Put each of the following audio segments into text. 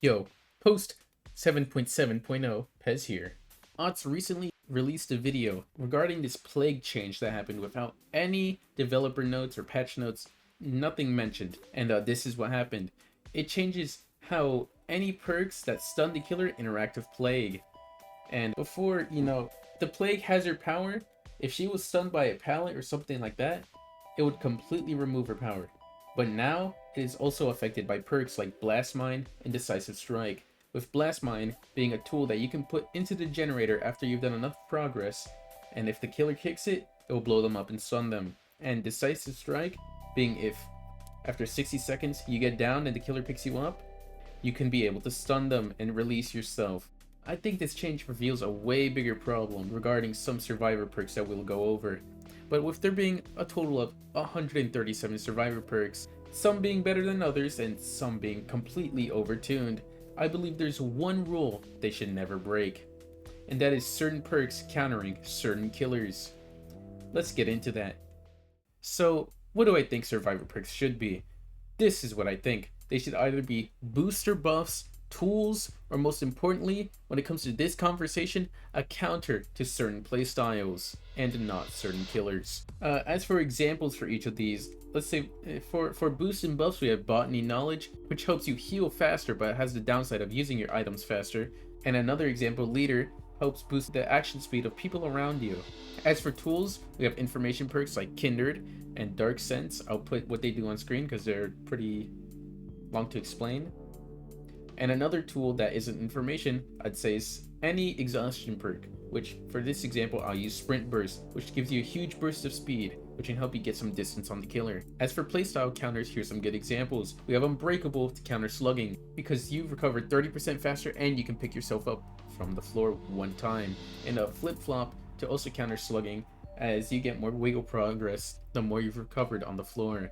Yo, post 7.7.0, Pez here. Otz recently released a video regarding this plague change that happened without any developer notes or patch notes, nothing mentioned. And this is what happened. It changes how any perks that stun the killer interact with plague. And before, the plague has her power. If she was stunned by a pallet or something like that, it would completely remove her power. But now, it is also affected by perks like Blast Mine and Decisive Strike, with Blast Mine being a tool that you can put into the generator after you've done enough progress, and if the killer kicks it, it will blow them up and stun them. And Decisive Strike being if, after 60 seconds, you get down and the killer picks you up, you can be able to stun them and release yourself. I think this change reveals a way bigger problem regarding some survivor perks that we'll go over. But with there being a total of 137 survivor perks, some being better than others and some being completely overtuned, I believe there's one rule they should never break. And that is certain perks countering certain killers. Let's get into that. So, what do I think survivor perks should be? This is what I think. They should either be booster buffs, tools, or most importantly, when it comes to this conversation, a counter to certain playstyles, and not certain killers. As for examples for each of these, let's say for boosts and buffs we have Botany Knowledge, which helps you heal faster but has the downside of using your items faster, and another example, Leader, helps boost the action speed of people around you. As for tools, we have information perks like Kindred and Dark Sense. I'll put what they do on screen because they're pretty long to explain. And another tool that isn't information, I'd say, is any exhaustion perk, which for this example I'll use Sprint Burst, which gives you a huge burst of speed, which can help you get some distance on the killer. As for playstyle counters, here's some good examples. We have Unbreakable to counter slugging, because you've recovered 30% faster and you can pick yourself up from the floor one time. And a Flip Flop to also counter slugging, as you get more wiggle progress the more you've recovered on the floor.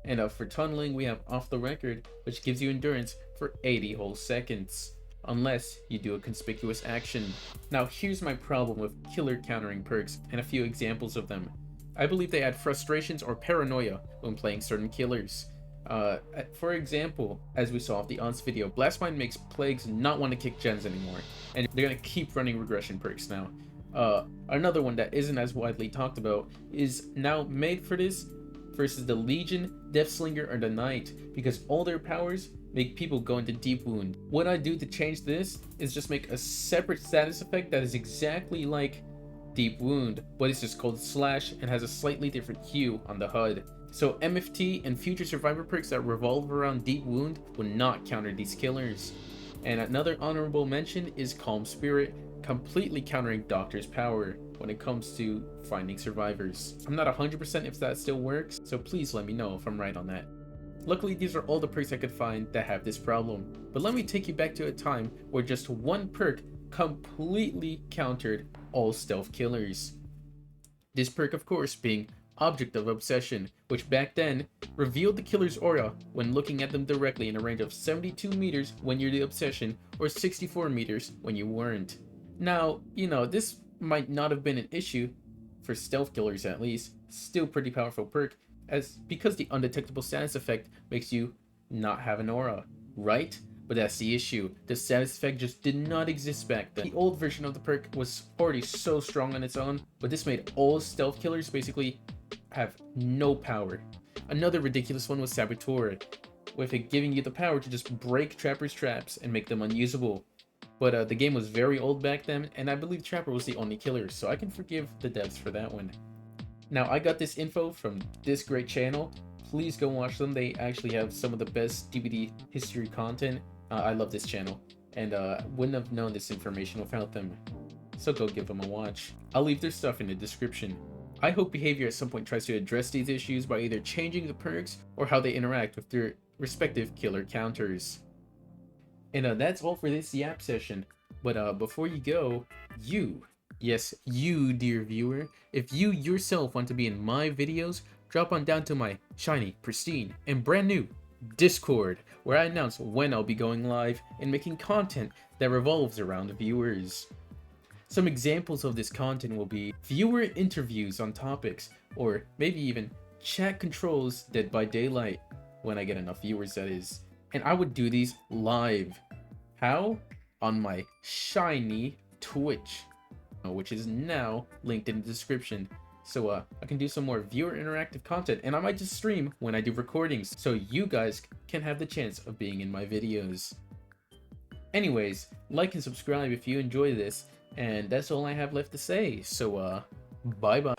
And for tunneling, we have Off the Record, which gives you endurance for 80 whole seconds, unless you do a conspicuous action. Now here's my problem with killer countering perks, and a few examples of them. I believe they add frustrations or paranoia when playing certain killers. For example, as we saw with the Otz video, Blast Mine makes Plagues not want to kick gens anymore, and they're going to keep running regression perks now. Another one that isn't as widely talked about is now made for this versus the Legion, Deathslinger, or the Knight, because all their powers make people go into Deep Wound. What I do to change this is just make a separate status effect that is exactly like Deep Wound, but it's just called Slash and has a slightly different hue on the HUD. So MFT and future survivor perks that revolve around Deep Wound will not counter these killers. And another honorable mention is Calm Spirit, completely countering Doctor's power when it comes to finding survivors. I'm not 100% if that still works, so please let me know if I'm right on that. Luckily, these are all the perks I could find that have this problem, but let me take you back to a time where just one perk completely countered all stealth killers. This perk, of course, being Object of Obsession, which back then revealed the killer's aura when looking at them directly in a range of 72 meters when you're the obsession, or 64 meters when you weren't. Now, this might not have been an issue for stealth killers, at least. Still pretty powerful perk, because the undetectable status effect makes you not have an aura, right? But that's the issue. The status effect just did not exist back then. The old version of the perk was already so strong on its own, but this made all stealth killers basically have no power. Another ridiculous one was Saboteur, with it giving you the power to just break trappers' traps and make them unusable. But the game was very old back then, and I believe Trapper was the only killer, so I can forgive the devs for that one. Now, I got this info from this great channel. Please go watch them. They actually have some of the best DVD history content. I love this channel, and wouldn't have known this information without them. So go give them a watch. I'll leave their stuff in the description. I hope Behavior at some point tries to address these issues by either changing the perks or how they interact with their respective killer counters. And that's all for this Yap session. But before you go, yes, you dear viewer, if you yourself want to be in my videos, drop on down to my shiny, pristine, and brand new Discord, where I announce when I'll be going live and making content that revolves around viewers. Some examples of this content will be viewer interviews on topics, or maybe even chat controls Dead by Daylight, when I get enough viewers, that is. And I would do these live. How? On my shiny Twitch, which is now linked in the description. So I can do some more viewer interactive content, and I might just stream when I do recordings, so you guys can have the chance of being in my videos. Anyways, like and subscribe if you enjoy this, and that's all I have left to say. So bye bye.